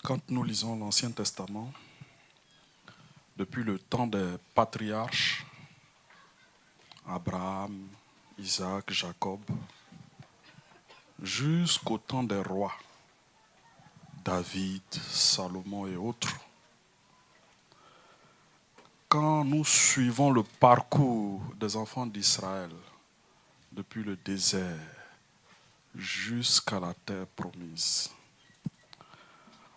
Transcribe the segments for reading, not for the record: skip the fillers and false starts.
Quand nous lisons l'Ancien Testament, depuis le temps des patriarches, Abraham, Isaac, Jacob, jusqu'au temps des rois, David, Salomon et autres, quand nous suivons le parcours des enfants d'Israël, depuis le désert jusqu'à la terre promise,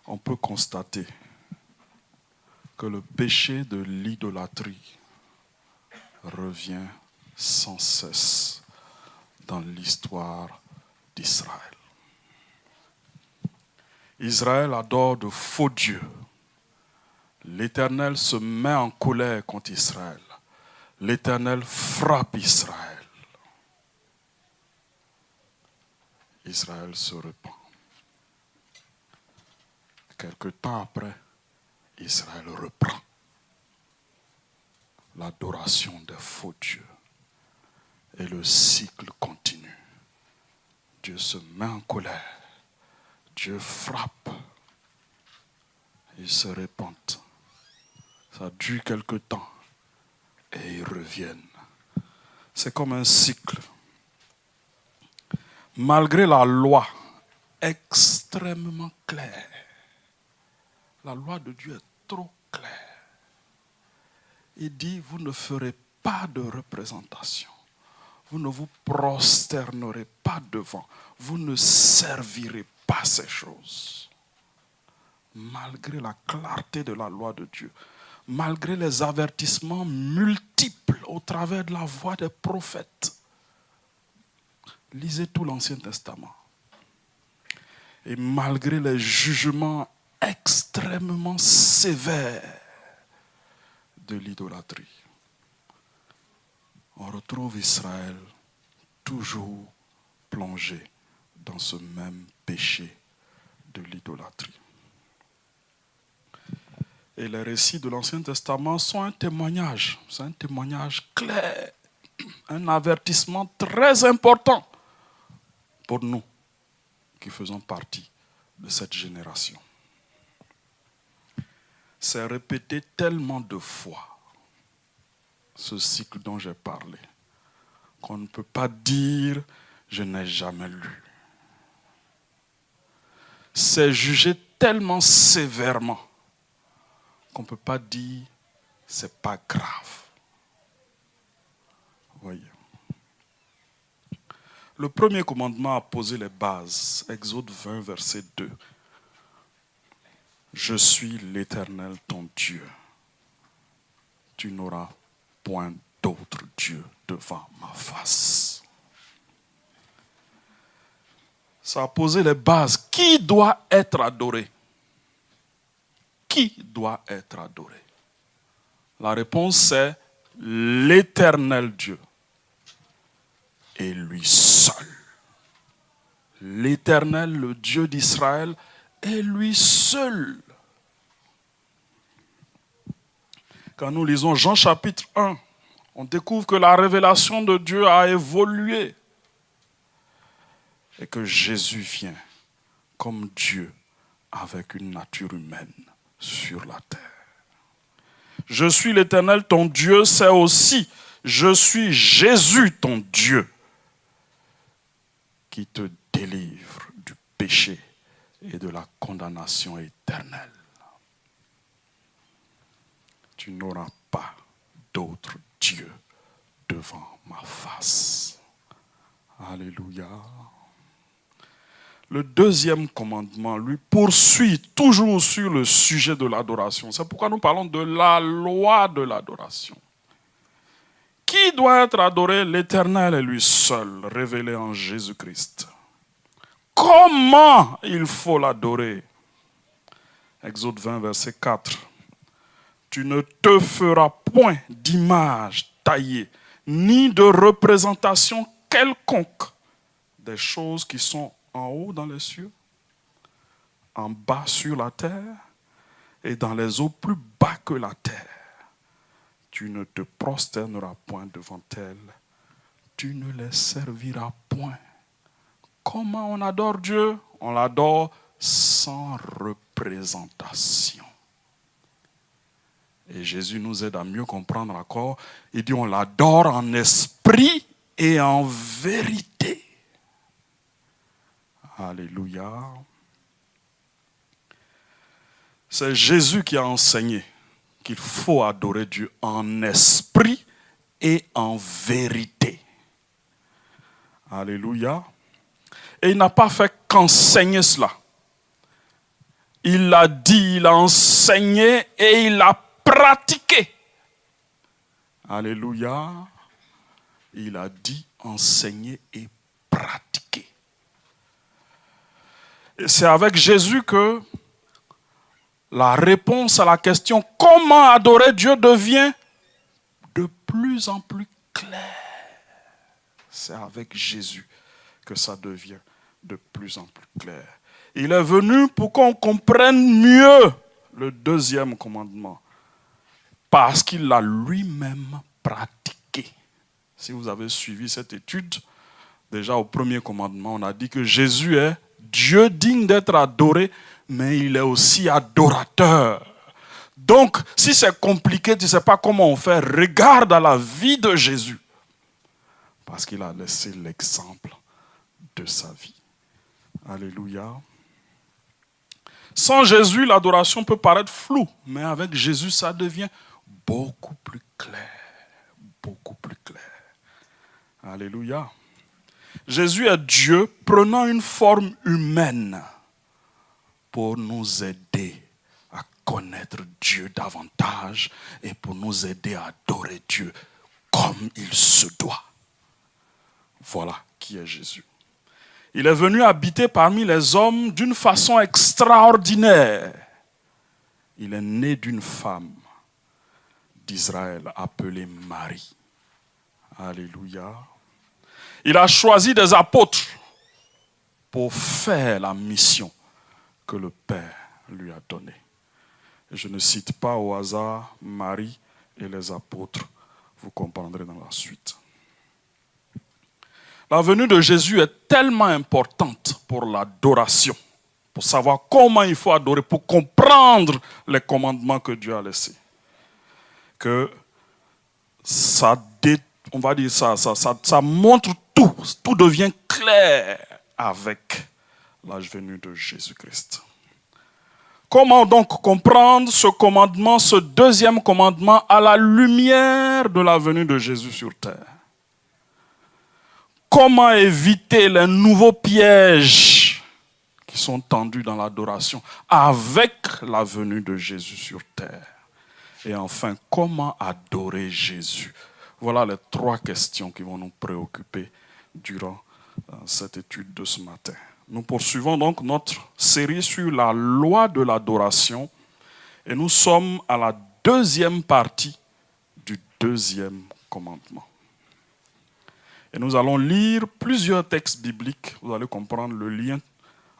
on peut constater que le péché de l'idolâtrie revient sans cesse dans l'histoire d'Israël. Israël adore de faux dieux. L'Éternel se met en colère contre Israël. L'Éternel frappe Israël. Israël se repent. Quelque temps après, Israël reprend l'adoration des faux dieux. Et le cycle continue. Dieu se met en colère. Dieu frappe. Ils se repentent. Ça dure quelque temps. Et ils reviennent. C'est comme un cycle. Malgré la loi extrêmement claire, la loi de Dieu est trop claire. Il dit, vous ne ferez pas de représentation. Vous ne vous prosternerez pas devant. Vous ne servirez pas ces choses. Malgré la clarté de la loi de Dieu, malgré les avertissements multiples au travers de la voix des prophètes. Lisez tout l'Ancien Testament. Et malgré les jugements extrêmement sévères de l'idolâtrie, on retrouve Israël toujours plongé dans ce même péché de l'idolâtrie. Et les récits de l'Ancien Testament sont un témoignage. C'est un témoignage clair, un avertissement très important pour nous qui faisons partie de cette génération. C'est répété tellement de fois, ce cycle dont j'ai parlé, qu'on ne peut pas dire « je n'ai jamais lu ». C'est jugé tellement sévèrement qu'on ne peut pas dire « c'est pas grave ». Voyez. Le premier commandement a posé les bases. Exode 20, verset 2. Je suis l'Éternel ton Dieu. Tu n'auras point d'autre Dieu devant ma face. Ça a posé les bases. Qui doit être adoré? Qui doit être adoré? La réponse c'est l'Éternel Dieu. Et lui seul. L'Éternel, le Dieu d'Israël, est lui seul. Quand nous lisons Jean chapitre 1, on découvre que la révélation de Dieu a évolué et que Jésus vient comme Dieu avec une nature humaine sur la terre. Je suis l'Éternel ton Dieu, c'est aussi je suis Jésus ton Dieu qui te délivre du péché et de la condamnation éternelle. Tu n'auras pas d'autre Dieu devant ma face. Alléluia. Le deuxième commandement, lui, poursuit toujours sur le sujet de l'adoration. C'est pourquoi nous parlons de la loi de l'adoration. Qui doit être adoré? L'Éternel est lui seul, révélé en Jésus-Christ. Comment il faut l'adorer? Exode 20, verset 4. Tu ne te feras point d'image taillée, ni de représentation quelconque des choses qui sont en haut dans les cieux, en bas sur la terre et dans les eaux plus bas que la terre. Tu ne te prosterneras point devant elles, tu ne les serviras point. Comment on adore Dieu? On l'adore sans représentation. Et Jésus nous aide à mieux comprendre encore. Il dit on l'adore en esprit et en vérité. Alléluia. C'est Jésus qui a enseigné qu'il faut adorer Dieu en esprit et en vérité. Alléluia. Et il n'a pas fait qu'enseigner cela. Il l'a dit, il a enseigné et il a pratiqué. Alléluia. Il a dit, enseigner et pratiquer. Et c'est avec Jésus que la réponse à la question comment adorer Dieu devient de plus en plus claire. C'est avec Jésus que ça devient de plus en plus clair. Il est venu pour qu'on comprenne mieux le deuxième commandement, parce qu'il l'a lui-même pratiqué. Si vous avez suivi cette étude, déjà au premier commandement, on a dit que Jésus est Dieu digne d'être adoré, mais il est aussi adorateur. Donc, si c'est compliqué, tu ne sais pas comment on fait, regarde à la vie de Jésus. Parce qu'il a laissé l'exemple de sa vie. Alléluia. Sans Jésus, l'adoration peut paraître floue, mais avec Jésus, ça devient beaucoup plus clair. Beaucoup plus clair. Alléluia. Jésus est Dieu prenant une forme humaine pour nous aider à connaître Dieu davantage et pour nous aider à adorer Dieu comme il se doit. Voilà qui est Jésus. Il est venu habiter parmi les hommes d'une façon extraordinaire. Il est né d'une femme d'Israël appelée Marie. Alléluia. Il a choisi des apôtres pour faire la mission que le Père lui a donnée. Et je ne cite pas au hasard Marie et les apôtres. Vous comprendrez dans la suite. La venue de Jésus est tellement importante pour l'adoration, pour savoir comment il faut adorer, pour comprendre les commandements que Dieu a laissés, que ça montre tout. Tout devient clair avec la venue de Jésus-Christ. Comment donc comprendre ce commandement, ce deuxième commandement, à la lumière de la venue de Jésus sur terre? Comment éviter les nouveaux pièges qui sont tendus dans l'adoration avec la venue de Jésus sur terre? Et enfin, comment adorer Jésus? Voilà les trois questions qui vont nous préoccuper durant cette étude de ce matin. Nous poursuivons donc notre série sur la loi de l'adoration et nous sommes à la deuxième partie du deuxième commandement. Et nous allons lire plusieurs textes bibliques. Vous allez comprendre le lien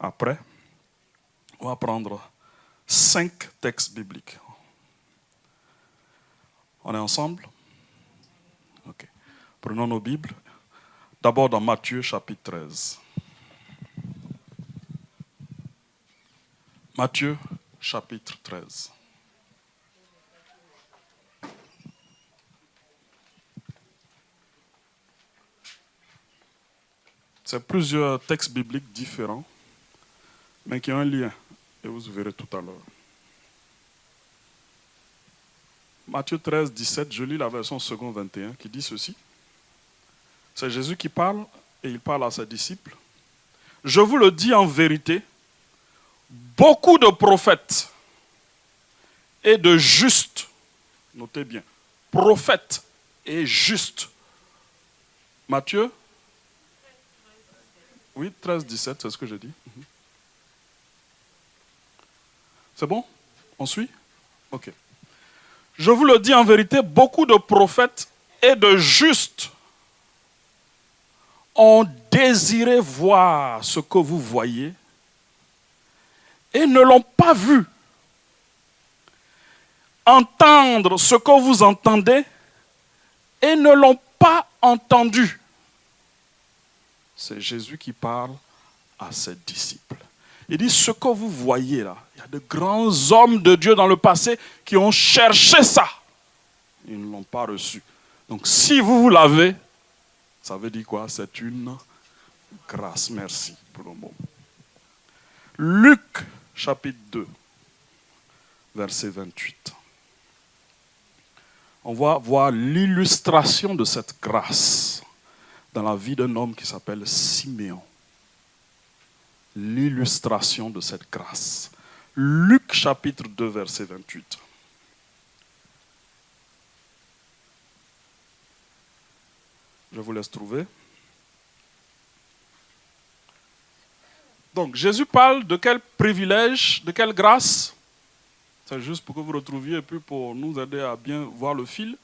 après. On va prendre 5 textes bibliques. On est ensemble? Ok. Prenons nos Bibles. D'abord dans Matthieu chapitre 13. Matthieu chapitre 13. C'est plusieurs textes bibliques différents, mais qui ont un lien. Et vous verrez tout à l'heure. Matthieu 13, 17, je lis la version second 21, qui dit ceci. C'est Jésus qui parle, et il parle à ses disciples. Je vous le dis en vérité, beaucoup de prophètes et de justes, notez bien, prophètes et justes. Matthieu Oui, 13, 17, c'est ce que je dis. C'est bon? On suit? Ok. Je vous le dis en vérité, beaucoup de prophètes et de justes ont désiré voir ce que vous voyez et ne l'ont pas vu. Entendre ce que vous entendez et ne l'ont pas entendu. C'est Jésus qui parle à ses disciples. Il dit, ce que vous voyez là, il y a de grands hommes de Dieu dans le passé qui ont cherché ça. Ils ne l'ont pas reçu. Donc si vous l'avez, ça veut dire quoi? C'est une grâce. Merci pour le mot. Luc chapitre 2, verset 28. On va voir l'illustration de cette grâce dans la vie d'un homme qui s'appelle Siméon. L'illustration de cette grâce. Luc chapitre 2, verset 28. Je vous laisse trouver. Donc, Jésus parle de quel privilège, de quelle grâce? C'est juste pour que vous retrouviez et puis pour nous aider à bien voir le fil.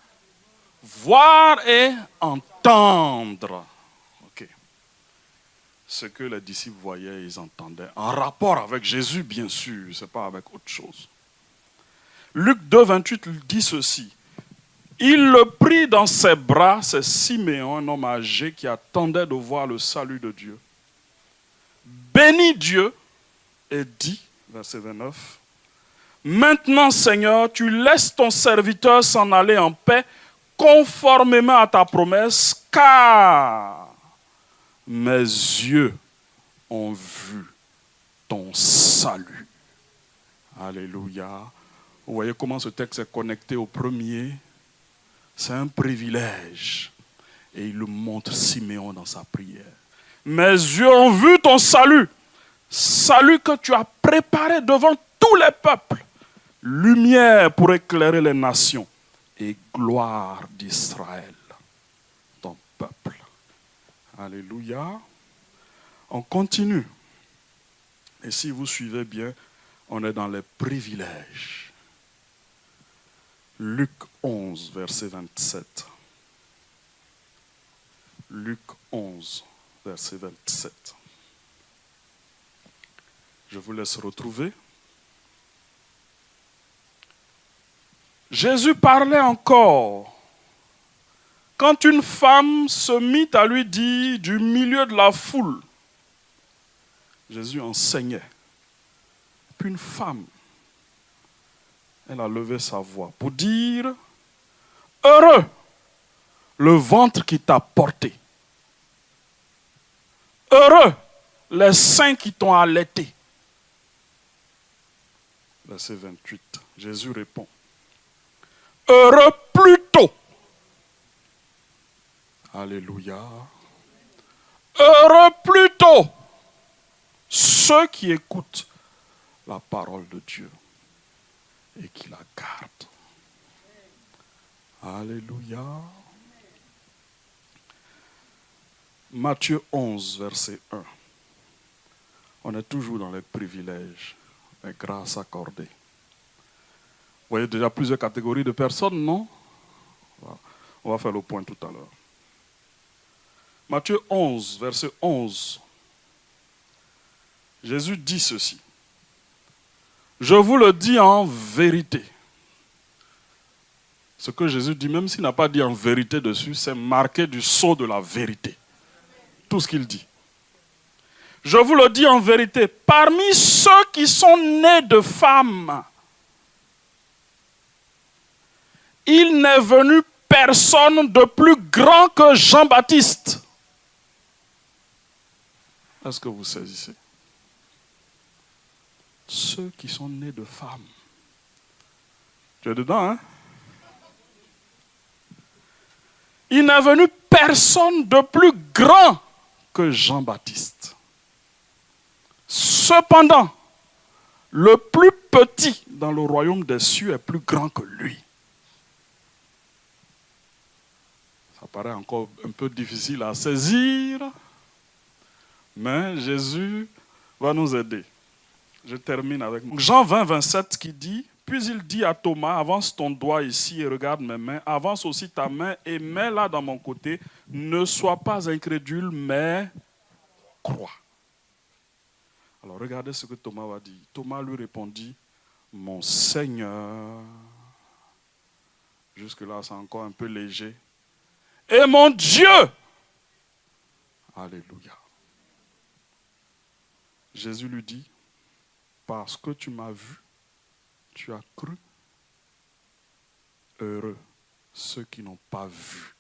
Voir et entendre. Ok. Ce que les disciples voyaient, ils entendaient. En rapport avec Jésus, bien sûr, ce n'est pas avec autre chose. Luc 2, 28 dit ceci. Il le prit dans ses bras, c'est Siméon, un homme âgé qui attendait de voir le salut de Dieu. Bénit Dieu et dit, verset 29, maintenant Seigneur, tu laisses ton serviteur s'en aller en paix, conformément à ta promesse, car mes yeux ont vu ton salut. Alléluia. Vous voyez comment ce texte est connecté au premier. C'est un privilège. Et il le montre Siméon dans sa prière. Mes yeux ont vu ton salut. Salut que tu as préparé devant tous les peuples. Lumière pour éclairer les nations. Et gloire d'Israël, ton peuple. Alléluia. On continue. Et si vous suivez bien, on est dans les privilèges. Luc 11, verset 27. Luc 11, verset 27. Je vous laisse retrouver. Jésus parlait encore. Quand une femme se mit à lui dire du milieu de la foule, Jésus enseignait. Puis une femme, elle a levé sa voix pour dire, heureux le ventre qui t'a porté. Heureux les seins qui t'ont allaité. Verset 28, Jésus répond, heureux plutôt. Alléluia. Heureux plutôt ceux qui écoutent la parole de Dieu et qui la gardent. Alléluia. Matthieu 11, verset 1. On est toujours dans les privilèges, les grâces accordées. Vous voyez déjà plusieurs catégories de personnes, non? On va faire le point tout à l'heure. Matthieu 11, verset 11. Jésus dit ceci. Je vous le dis en vérité. Ce que Jésus dit, même s'il n'a pas dit en vérité dessus, c'est marqué du sceau de la vérité. Tout ce qu'il dit. Je vous le dis en vérité, parmi ceux qui sont nés de femmes, il n'est venu personne de plus grand que Jean-Baptiste. Est-ce que vous saisissez? Ceux qui sont nés de femmes. Tu es dedans, hein? Il n'est venu personne de plus grand que Jean-Baptiste. Cependant, le plus petit dans le royaume des cieux est plus grand que lui. Ça paraît encore un peu difficile à saisir, mais Jésus va nous aider. Je termine avec Jean 20, 27 qui dit, puis il dit à Thomas, avance ton doigt ici et regarde mes mains, avance aussi ta main et mets-la dans mon côté, ne sois pas incrédule, mais crois. Alors regardez ce que Thomas va dire. Thomas lui répondit, mon Seigneur, jusque-là c'est encore un peu léger, et mon Dieu. Alléluia. Jésus lui dit, Parce que tu m'as vu, tu as cru. Heureux ceux qui n'ont pas vu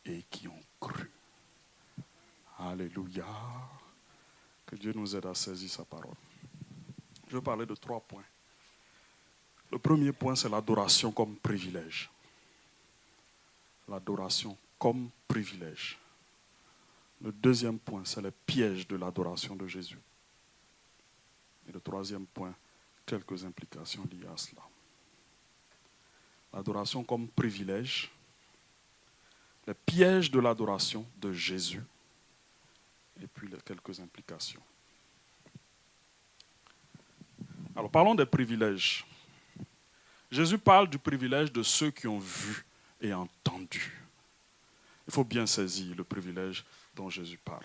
et qui ont cru. Alléluia. Que Dieu nous aide à saisir sa parole. Je vais parler de 3 points. Le premier point, c'est l'adoration comme privilège. L'adoration comme privilège. Le deuxième point, c'est les pièges de l'adoration de Jésus. Et le troisième point, quelques implications liées à cela. L'adoration comme privilège, les pièges de l'adoration de Jésus, et puis quelques implications. Alors parlons des privilèges. Jésus parle du privilège de ceux qui ont vu et entendu. Il faut bien saisir le privilège dont Jésus parle.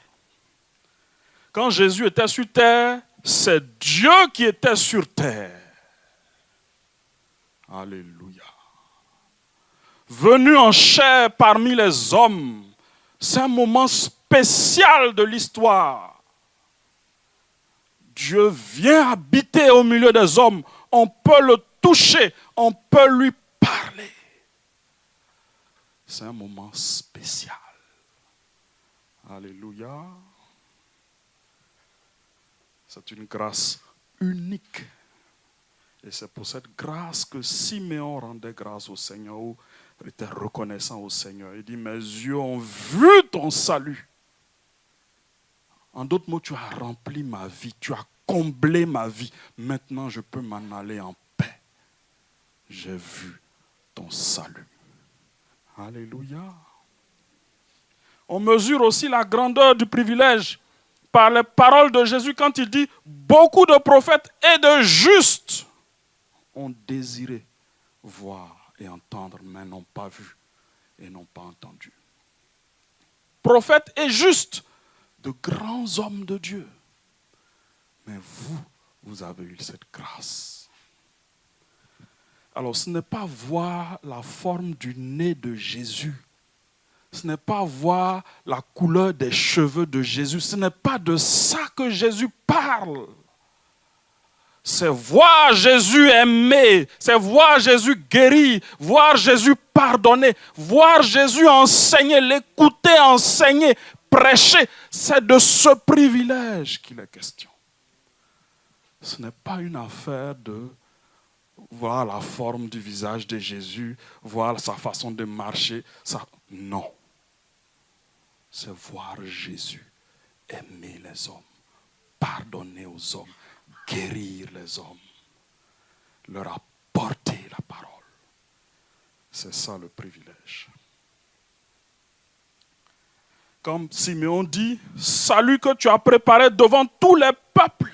Quand Jésus était sur terre, c'est Dieu qui était sur terre. Alléluia. Venu en chair parmi les hommes, c'est un moment spécial de l'histoire. Dieu vient habiter au milieu des hommes. On peut le toucher, on peut lui parler. C'est un moment spécial. Alléluia. C'est une grâce unique. Et c'est pour cette grâce que Siméon rendait grâce au Seigneur, ou était reconnaissant au Seigneur. Il dit, mes yeux ont vu ton salut. En d'autres mots, tu as rempli ma vie, tu as comblé ma vie. Maintenant, je peux m'en aller en paix. J'ai vu ton salut. Alléluia. On mesure aussi la grandeur du privilège par les paroles de Jésus quand il dit « Beaucoup de prophètes et de justes ont désiré voir et entendre, mais n'ont pas vu et n'ont pas entendu. » Prophètes et justes, de grands hommes de Dieu. Mais vous avez eu cette grâce. Alors, ce n'est pas voir la forme du nez de Jésus. Ce n'est pas voir la couleur des cheveux de Jésus. Ce n'est pas de ça que Jésus parle. C'est voir Jésus aimer, c'est voir Jésus guérir, voir Jésus pardonner, voir Jésus enseigner, l'écouter enseigner, prêcher. C'est de ce privilège qu'il est question. Ce n'est pas une affaire de voir la forme du visage de Jésus, voir sa façon de marcher. Ça, non. C'est voir Jésus aimer les hommes, pardonner aux hommes, guérir les hommes, leur apporter la parole. C'est ça le privilège. Comme Siméon dit, salut que tu as préparé devant tous les peuples.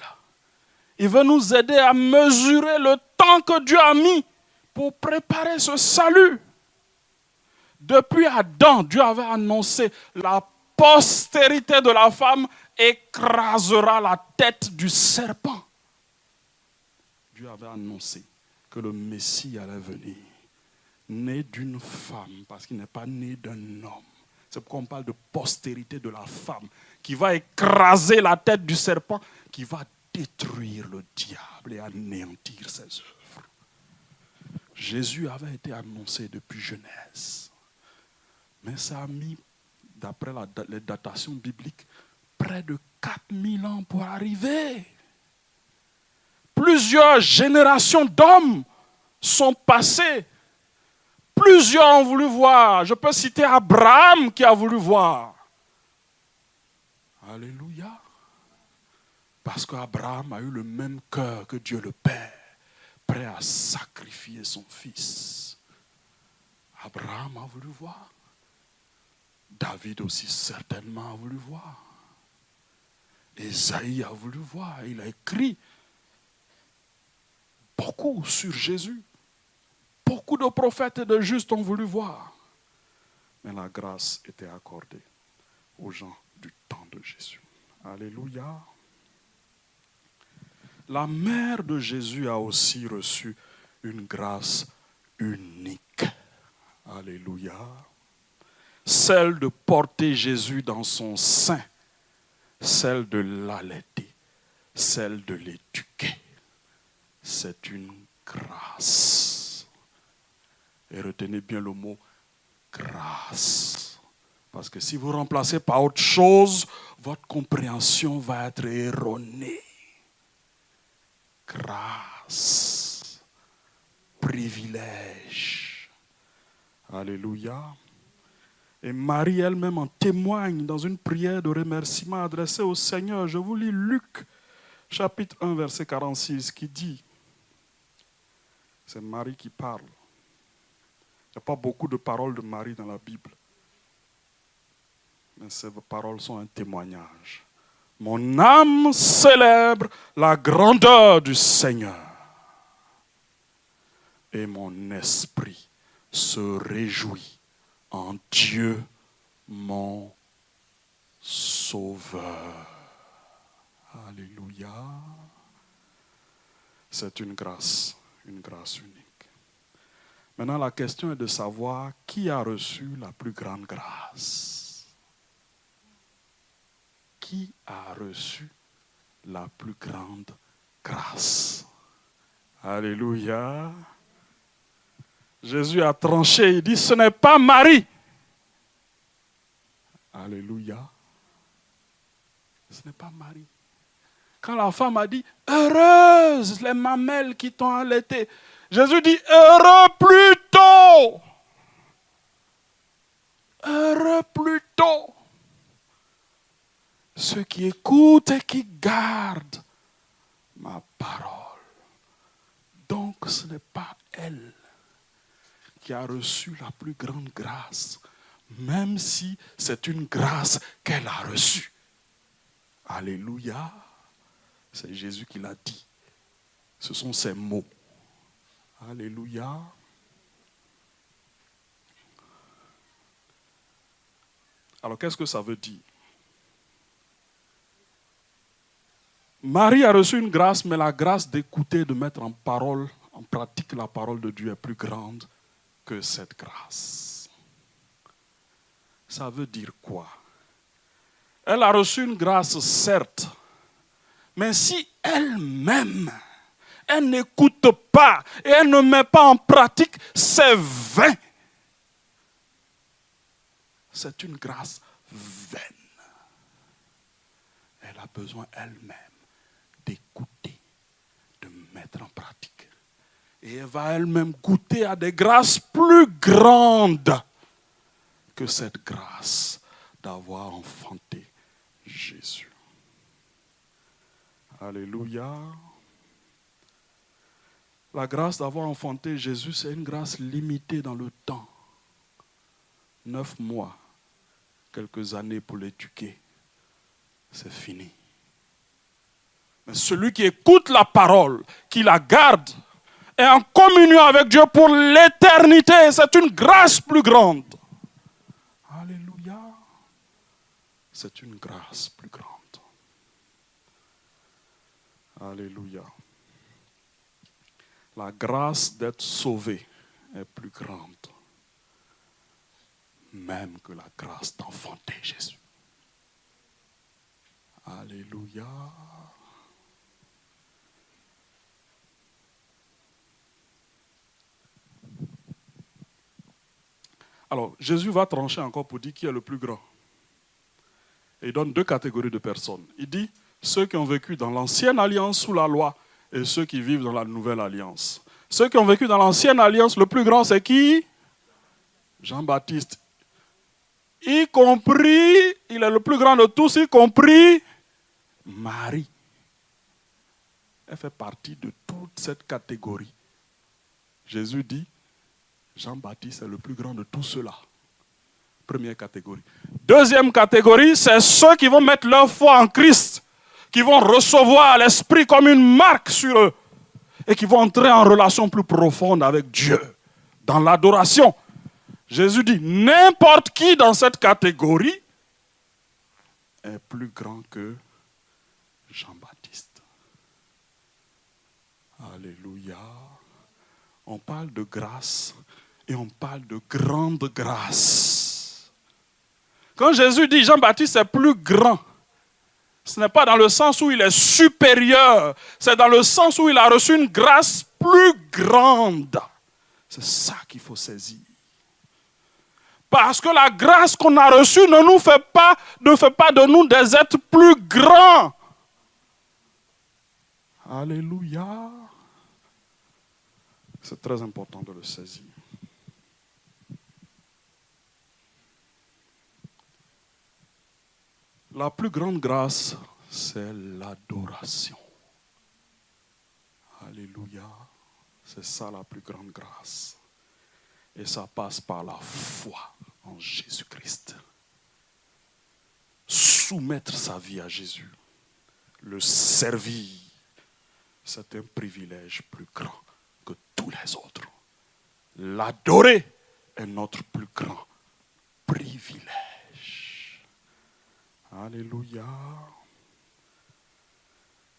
Il veut nous aider à mesurer le temps que Dieu a mis pour préparer ce salut. Depuis Adam, Dieu avait annoncé la postérité de la femme écrasera la tête du serpent. Dieu avait annoncé que le Messie allait venir, né d'une femme, parce qu'il n'est pas né d'un homme. C'est pourquoi on parle de postérité de la femme, qui va écraser la tête du serpent, qui va détruire le diable et anéantir ses œuvres. Jésus avait été annoncé depuis Genèse. Mais ça a mis, d'après les datations bibliques, près de 4000 ans pour arriver. Plusieurs générations d'hommes sont passées. Plusieurs ont voulu voir. Je peux citer Abraham qui a voulu voir. Alléluia. Parce qu'Abraham a eu le même cœur que Dieu le Père, prêt à sacrifier son fils. Abraham a voulu voir. David aussi certainement a voulu voir. Ésaïe a voulu voir. Il a écrit beaucoup sur Jésus. Beaucoup de prophètes et de justes ont voulu voir. Mais la grâce était accordée aux gens du temps de Jésus. Alléluia. La mère de Jésus a aussi reçu une grâce unique. Alléluia. Celle de porter Jésus dans son sein, celle de l'allaiter, celle de l'éduquer. C'est une grâce. Et retenez bien le mot grâce. Parce que si vous remplacez par autre chose, votre compréhension va être erronée. Grâce, privilège. Alléluia. Et Marie elle-même en témoigne dans une prière de remerciement adressée au Seigneur. Je vous lis Luc, chapitre 1, verset 46, qui dit, c'est Marie qui parle. Il n'y a pas beaucoup de paroles de Marie dans la Bible. Mais ces paroles sont un témoignage. Mon âme célèbre la grandeur du Seigneur. Et mon esprit se réjouit en Dieu, mon Sauveur. Alléluia. C'est une grâce unique. Maintenant, la question est de savoir qui a reçu la plus grande grâce. Qui a reçu la plus grande grâce? Alléluia. Jésus a tranché, il dit, ce n'est pas Marie. Alléluia. Ce n'est pas Marie. Quand la femme a dit, heureuse les mamelles qui t'ont allaité, Jésus dit, heureux plutôt. Heureux plutôt ceux qui écoutent et qui gardent ma parole. Donc ce n'est pas elle qui a reçu la plus grande grâce, même si c'est une grâce qu'elle a reçue. Alléluia. C'est Jésus qui l'a dit. Ce sont ses mots. Alléluia. Alors qu'est-ce que ça veut dire? Marie a reçu une grâce, mais la grâce d'écouter, de mettre en pratique la parole de Dieu est plus grande que cette grâce. Ça veut dire quoi? Elle a reçu une grâce, certes, mais si elle-même, elle n'écoute pas et elle ne met pas en pratique, c'est vain. C'est une grâce vaine. Elle a besoin elle-même d'écouter, de mettre en pratique. Et elle va elle-même goûter à des grâces plus grandes que cette grâce d'avoir enfanté Jésus. Alléluia. La grâce d'avoir enfanté Jésus, c'est une grâce limitée dans le temps. 9 mois, quelques années pour l'éduquer, c'est fini. Mais celui qui écoute la parole, qui la garde, est en communion avec Dieu pour l'éternité. C'est une grâce plus grande. Alléluia. C'est une grâce plus grande. Alléluia. La grâce d'être sauvé est plus grande, même que la grâce d'enfanter Jésus. Alléluia. Alors, Jésus va trancher encore pour dire qui est le plus grand. Et il donne 2 catégories de personnes. Il dit, ceux qui ont vécu dans l'ancienne alliance sous la loi et ceux qui vivent dans la nouvelle alliance. Ceux qui ont vécu dans l'ancienne alliance, le plus grand, c'est qui? Jean-Baptiste. Y compris, il est le plus grand de tous, y compris Marie. Elle fait partie de toute cette catégorie. Jésus dit, Jean-Baptiste est le plus grand de tout cela. Première catégorie. Deuxième catégorie, c'est ceux qui vont mettre leur foi en Christ, qui vont recevoir l'Esprit comme une marque sur eux et qui vont entrer en relation plus profonde avec Dieu, dans l'adoration. Jésus dit, n'importe qui dans cette catégorie est plus grand que Jean-Baptiste. Alléluia. On parle de grâce et on parle de grande grâce. Quand Jésus dit Jean-Baptiste est plus grand, Ce n'est pas dans le sens où il est supérieur, c'est dans le sens où il a reçu une grâce plus grande. C'est ça qu'il faut saisir. Parce que la grâce qu'on a reçue ne fait pas de nous des êtres plus grands. Alléluia. C'est très important de le saisir. La plus grande grâce, c'est l'adoration. Alléluia. C'est ça la plus grande grâce. Et ça passe par la foi en Jésus-Christ. Soumettre sa vie à Jésus, le servir, c'est un privilège plus grand que tous les autres. L'adorer est notre plus grand privilège. Alléluia.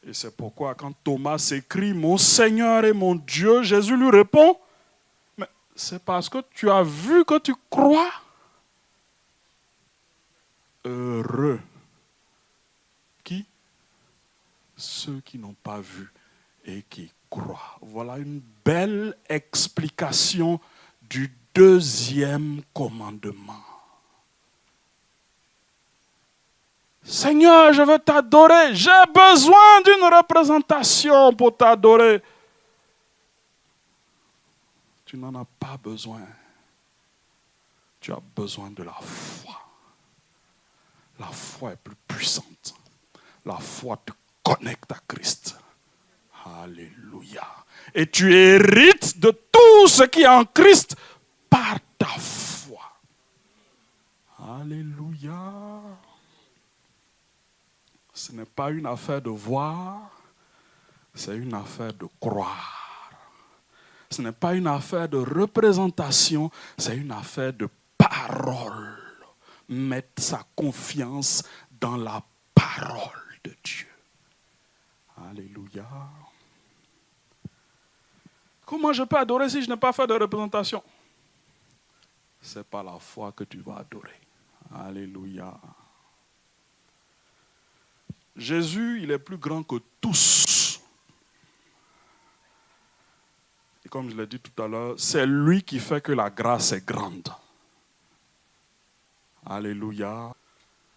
Et c'est pourquoi quand Thomas s'écrie « Mon Seigneur et mon Dieu », Jésus lui répond « Mais c'est parce que tu as vu que tu crois. Heureux. Qui? Ceux qui n'ont pas vu et qui croient. » Voilà une belle explication du deuxième commandement. Seigneur, je veux t'adorer. J'ai besoin d'une représentation pour t'adorer. Tu n'en as pas besoin. Tu as besoin de la foi. La foi est plus puissante. La foi te connecte à Christ. Alléluia. Et tu hérites de tout ce qui est en Christ par ta foi. Alléluia. Ce n'est pas une affaire de voir, c'est une affaire de croire. Ce n'est pas une affaire de représentation, c'est une affaire de parole. Mettre sa confiance dans la parole de Dieu. Alléluia. Comment je peux adorer si je n'ai pas fait de représentation? C'est par la foi que tu vas adorer. Alléluia. Jésus, il est plus grand que tous. Et comme je l'ai dit tout à l'heure, c'est lui qui fait que la grâce est grande. Alléluia.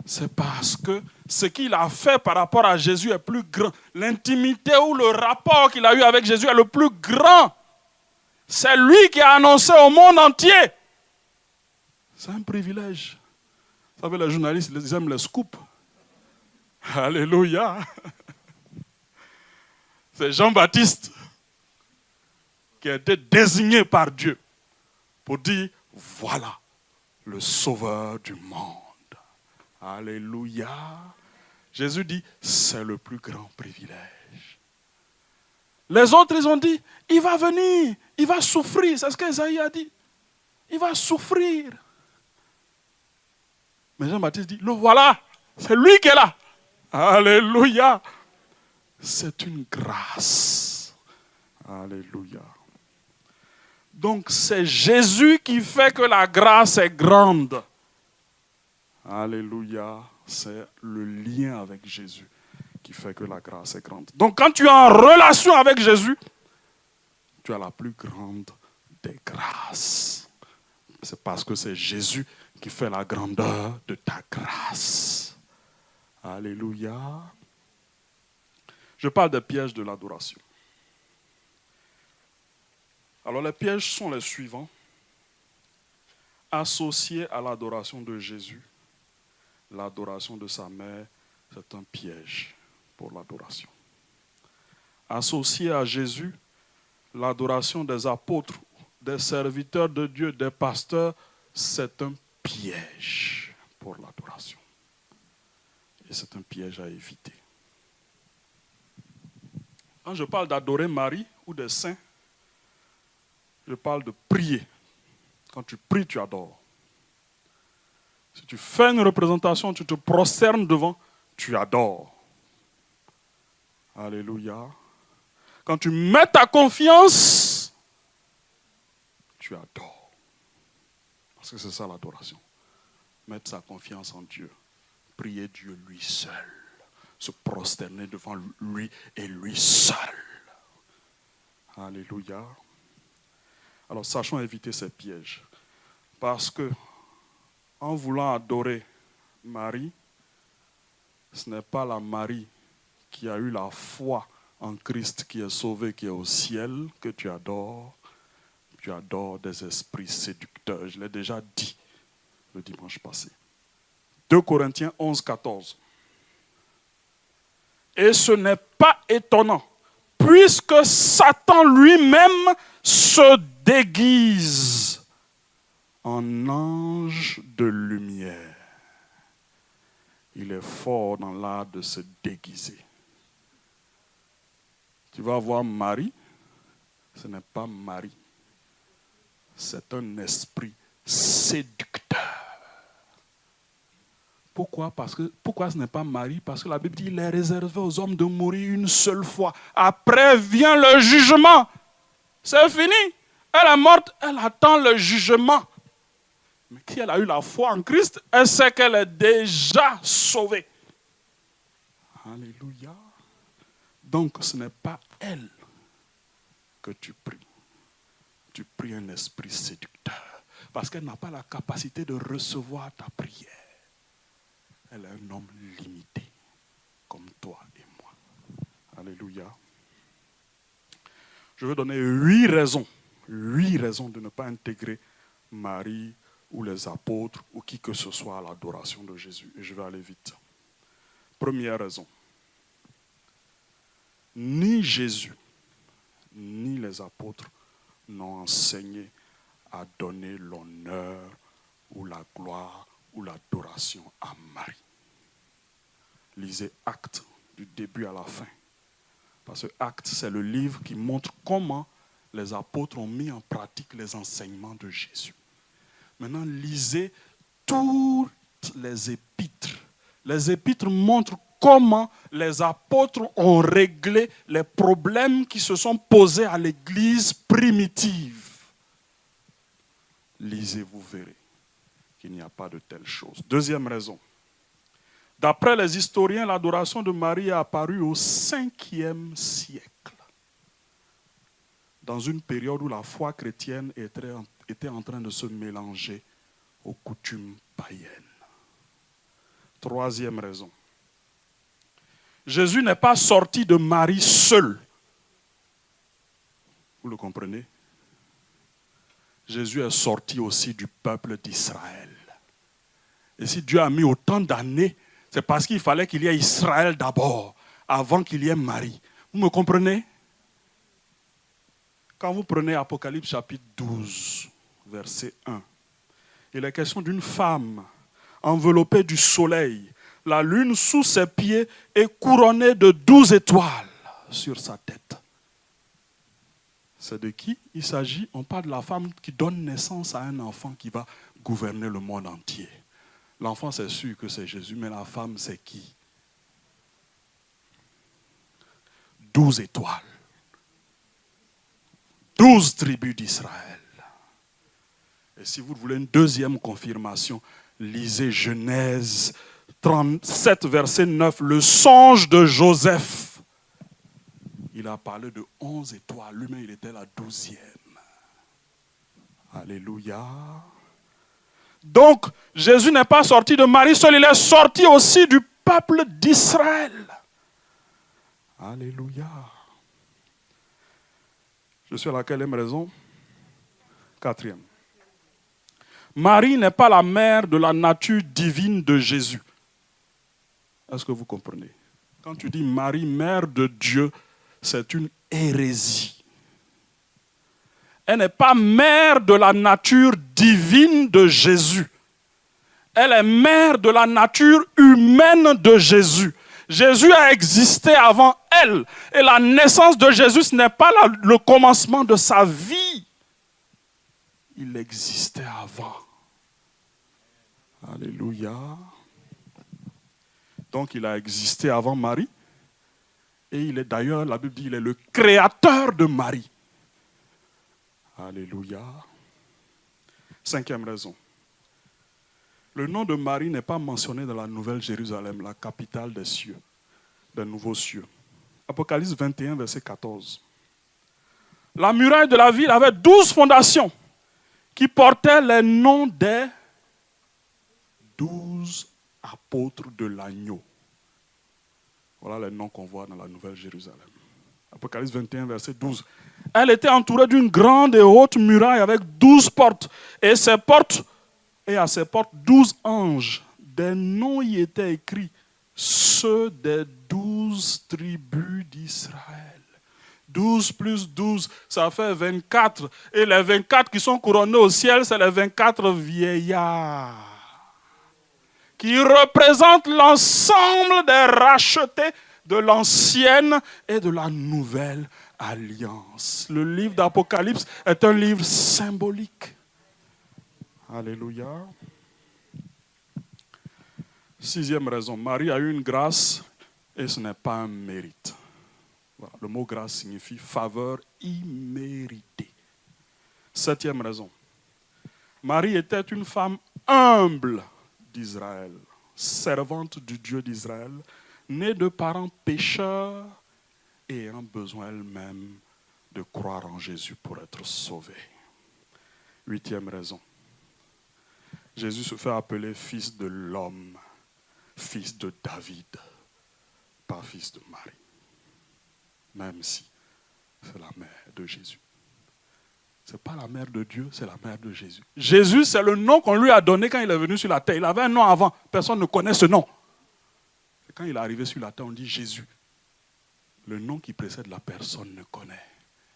C'est parce que ce qu'il a fait par rapport à Jésus est plus grand. L'intimité ou le rapport qu'il a eu avec Jésus est le plus grand. C'est lui qui a annoncé au monde entier. C'est un privilège. Vous savez, les journalistes, ils aiment les scoops. Alléluia. C'est Jean-Baptiste qui a été désigné par Dieu pour dire, voilà le sauveur du monde. Alléluia. Jésus dit, c'est le plus grand privilège. Les autres, ils ont dit, il va venir, il va souffrir. C'est ce qu'Ésaïe a dit. Il va souffrir. Mais Jean-Baptiste dit, le voilà, c'est lui qui est là. Alléluia. C'est une grâce. Alléluia. Donc c'est Jésus qui fait que la grâce est grande. Alléluia. C'est le lien avec Jésus qui fait que la grâce est grande. Donc quand tu es en relation avec Jésus, tu as la plus grande des grâces. C'est parce que c'est Jésus qui fait la grandeur de ta grâce. Alléluia. Je parle des pièges de l'adoration. Alors les pièges sont les suivants. Associés à l'adoration de Jésus, l'adoration de sa mère, c'est un piège pour l'adoration. Associé à Jésus, l'adoration des apôtres, des serviteurs de Dieu, des pasteurs, c'est un piège pour l'adoration. Et c'est un piège à éviter. Quand je parle d'adorer Marie ou des saints, je parle de prier. Quand tu pries, tu adores. Si tu fais une représentation, tu te prosternes devant, tu adores. Alléluia. Quand tu mets ta confiance, tu adores. Parce que c'est ça l'adoration. Mettre sa confiance en Dieu. Prier Dieu lui seul. se prosterner devant lui et lui seul. Alléluia. Alors, sachons éviter ces pièges. Parce que, en voulant adorer Marie, ce n'est pas la Marie qui a eu la foi en Christ, qui est sauvée, qui est au ciel, que tu adores. Tu adores des esprits séducteurs. Je l'ai déjà dit le dimanche passé. 2 Corinthiens 11, 14. Et ce n'est pas étonnant, puisque Satan lui-même se déguise en ange de lumière. Il est fort dans l'art de se déguiser. Tu vas voir Marie, ce n'est pas Marie. C'est un esprit séducteur. Pourquoi? Pourquoi ce n'est pas Marie? Parce que la Bible dit qu'il est réservé aux hommes de mourir une seule fois. Après vient le jugement. C'est fini. Elle est morte, elle attend le jugement. Mais si elle a eu la foi en Christ, elle sait qu'elle est déjà sauvée. Alléluia. Donc ce n'est pas elle que tu pries. Tu pries un esprit séducteur. Parce qu'elle n'a pas la capacité de recevoir ta prière. Elle est un homme limité, comme toi et moi. Alléluia. Je vais donner 8 raisons de ne pas intégrer Marie ou les apôtres ou qui que ce soit à l'adoration de Jésus. Et je vais aller vite. Première raison. Ni Jésus, ni les apôtres n'ont enseigné à donner l'honneur ou la gloire ou l'adoration à Marie. Lisez Actes du début à la fin. Parce que Actes, c'est le livre qui montre comment les apôtres ont mis en pratique les enseignements de Jésus. Maintenant, lisez toutes les épîtres. Les épîtres montrent comment les apôtres ont réglé les problèmes qui se sont posés à l'Église primitive. Lisez, vous verrez qu'il n'y a pas de telle chose. Deuxième raison. D'après les historiens, l'adoration de Marie est apparue au 5e siècle, dans une période où la foi chrétienne était en train de se mélanger aux coutumes païennes. Troisième raison. Jésus n'est pas sorti de Marie seul. Vous le comprenez? Jésus est sorti aussi du peuple d'Israël. Et si Dieu a mis autant d'années, c'est parce qu'il fallait qu'il y ait Israël d'abord, avant qu'il y ait Marie. Vous me comprenez? Quand vous prenez Apocalypse chapitre 12, verset 1, il est question d'une femme enveloppée du soleil, la lune sous ses pieds et couronnée de 12 étoiles sur sa tête. C'est de qui il s'agit? On parle de la femme qui donne naissance à un enfant qui va gouverner le monde entier. L'enfant, c'est sûr que c'est Jésus, mais la femme, c'est qui? 12 étoiles. 12 tribus d'Israël. Et si vous voulez une deuxième confirmation, lisez Genèse 37, verset 9, le songe de Joseph. Il a parlé de 11 étoiles. Lui-même, il était la 12e. Alléluia. Donc, Jésus n'est pas sorti de Marie seul, il est sorti aussi du peuple d'Israël. Alléluia. Je suis à la quatrième raison? 4e. Marie n'est pas la mère de la nature divine de Jésus. Est-ce que vous comprenez? Quand tu dis Marie, mère de Dieu, c'est une hérésie. Elle n'est pas mère de la nature divine de Jésus. Elle est mère de la nature humaine de Jésus. Jésus a existé avant elle. Et la naissance de Jésus, ce n'est pas le commencement de sa vie. Il existait avant. Alléluia. Donc il a existé avant Marie. Et il est d'ailleurs, la Bible dit, il est le créateur de Marie. Alléluia. 5e raison. Le nom de Marie n'est pas mentionné dans la Nouvelle Jérusalem, la capitale des cieux. des nouveaux cieux. Apocalypse 21, verset 14. La muraille de la ville avait 12 fondations qui portaient les noms des 12 apôtres de l'agneau. Voilà les noms qu'on voit dans la Nouvelle Jérusalem. Apocalypse 21, verset 12. Elle était entourée d'une grande et haute muraille avec 12 portes. Et à ces portes, 12 anges. Des noms y étaient écrits, ceux des 12 tribus d'Israël. 12 plus 12, ça fait 24. Et les 24 qui sont couronnés au ciel, c'est les 24 vieillards qui représentent l'ensemble des rachetés de l'ancienne et de la nouvelle alliance. Le livre d'Apocalypse est un livre symbolique. Alléluia. 6e raison, Marie a eu une grâce et ce n'est pas un mérite. Voilà, le mot grâce signifie faveur imméritée. 7e raison, Marie était une femme humble d'Israël, servante du Dieu d'Israël, née de parents pécheurs et ayant besoin elle-même de croire en Jésus pour être sauvée. 8e raison, Jésus se fait appeler fils de l'homme, fils de David, pas fils de Marie, même si c'est la mère de Jésus. Ce n'est pas la mère de Dieu, c'est la mère de Jésus. Jésus, c'est le nom qu'on lui a donné quand il est venu sur la terre. Il avait un nom avant, personne ne connaît ce nom. Et quand il est arrivé sur la terre, on dit Jésus. Le nom qui précède la personne ne connaît.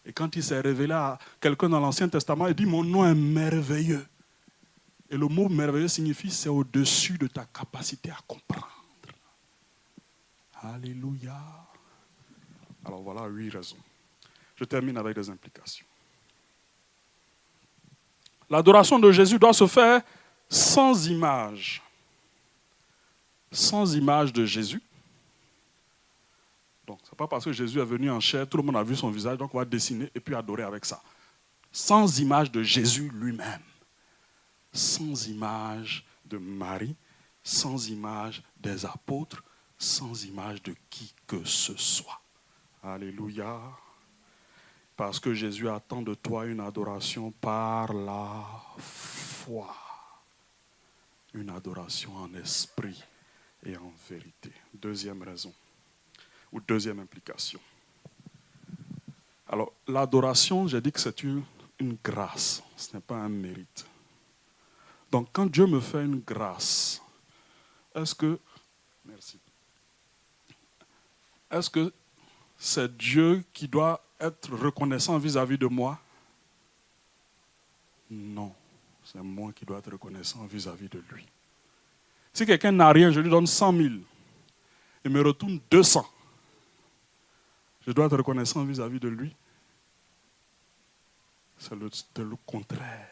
Et quand il s'est révélé à quelqu'un dans l'Ancien Testament, il dit mon nom est merveilleux. Et le mot merveilleux signifie c'est au-dessus de ta capacité à comprendre. Alléluia. Alors voilà 8 raisons. Je termine avec des implications. L'adoration de Jésus doit se faire sans image. Sans image de Jésus. Donc, ce n'est pas parce que Jésus est venu en chair, tout le monde a vu son visage, donc on va dessiner et puis adorer avec ça. Sans image de Jésus lui-même. Sans image de Marie, sans image des apôtres, sans image de qui que ce soit. Alléluia. Parce que Jésus attend de toi une adoration par la foi. Une adoration en esprit et en vérité. Deuxième raison, ou deuxième implication. Alors, l'adoration, j'ai dit que c'est une grâce, ce n'est pas un mérite. Donc, quand Dieu me fait une grâce, est-ce que c'est Dieu qui doit être reconnaissant vis-à-vis de moi? Non, c'est moi qui dois être reconnaissant vis-à-vis de lui. Si quelqu'un n'a rien, je lui donne 100 000 et me retourne 200. Je dois être reconnaissant vis-à-vis de lui. C'est le contraire.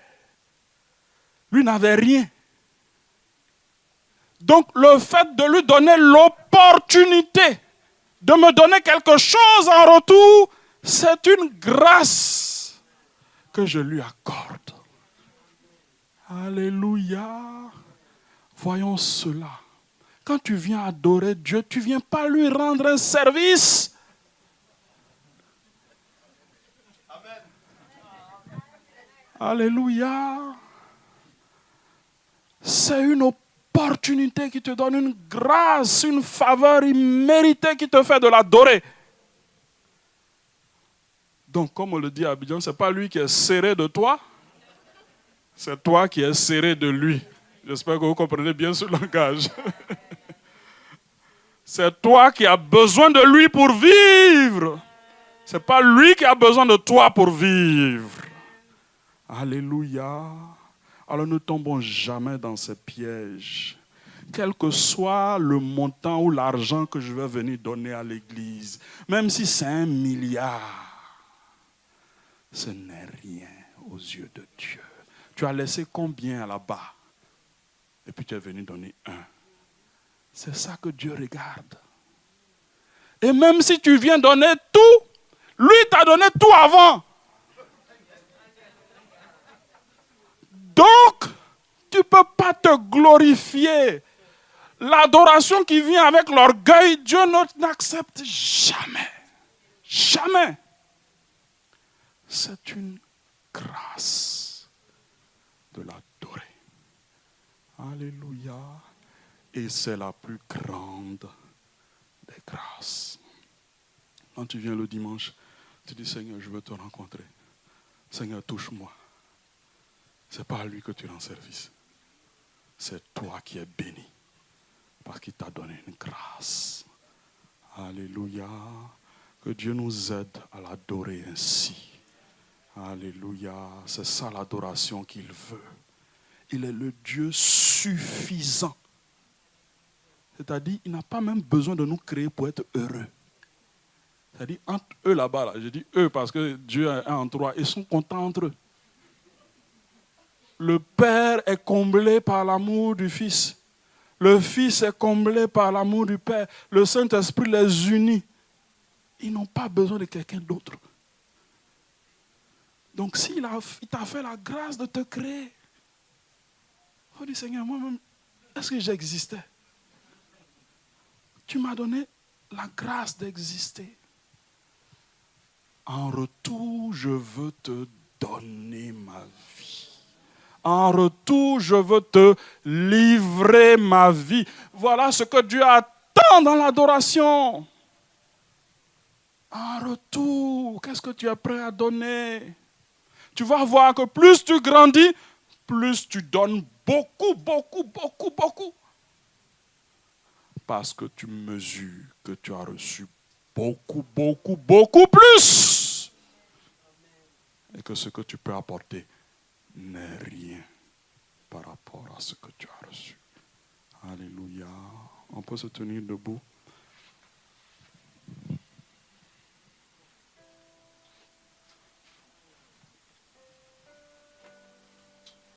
Lui n'avait rien. Donc le fait de lui donner l'opportunité de me donner quelque chose en retour, c'est une grâce que je lui accorde. Alléluia. Voyons cela. Quand tu viens adorer Dieu, tu ne viens pas lui rendre un service. Amen. Alléluia. C'est une opportunité qui te donne une grâce, une faveur imméritée qui te fait de l'adorer. Donc, comme on le dit à Abidjan, ce n'est pas lui qui est serré de toi, c'est toi qui es serré de lui. J'espère que vous comprenez bien ce langage. C'est toi qui as besoin de lui pour vivre. Ce n'est pas lui qui a besoin de toi pour vivre. Alléluia. Alors ne tombons jamais dans ces pièges. Quel que soit le montant ou l'argent que je vais venir donner à l'église, même si c'est 1 milliard, ce n'est rien aux yeux de Dieu. Tu as laissé combien là-bas? Et puis tu es venu donner 1. C'est ça que Dieu regarde. Et même si tu viens donner tout, lui t'a donné tout avant. Donc, tu ne peux pas te glorifier. L'adoration qui vient avec l'orgueil, Dieu n'accepte jamais. Jamais. C'est une grâce de l'adorer. Alléluia. Et c'est la plus grande des grâces. Quand tu viens le dimanche, tu dis, Seigneur, je veux te rencontrer. Seigneur, touche-moi. Ce n'est pas à lui que tu rends service. C'est toi qui es béni. Parce qu'il t'a donné une grâce. Alléluia. Que Dieu nous aide à l'adorer ainsi. Alléluia. C'est ça l'adoration qu'il veut. Il est le Dieu suffisant. C'est-à-dire, il n'a pas même besoin de nous créer pour être heureux. C'est-à-dire, entre eux là-bas, je dis eux parce que Dieu est un en trois, ils sont contents entre eux. Le Père est comblé par l'amour du Fils. Le Fils est comblé par l'amour du Père. Le Saint-Esprit les unit. Ils n'ont pas besoin de quelqu'un d'autre. Donc, s'il t'a fait la grâce de te créer, on dit, Seigneur, moi-même, est-ce que j'existais? Tu m'as donné la grâce d'exister. En retour, je veux te donner ma vie. En retour, je veux te livrer ma vie. Voilà ce que Dieu attend dans l'adoration. En retour, qu'est-ce que tu es prêt à donner? Tu vas voir que plus tu grandis, plus tu donnes beaucoup, beaucoup, beaucoup, beaucoup. Parce que tu mesures que tu as reçu beaucoup, beaucoup, beaucoup plus. Et que ce que tu peux apporter n'est rien par rapport à ce que tu as reçu. Alléluia. On peut se tenir debout.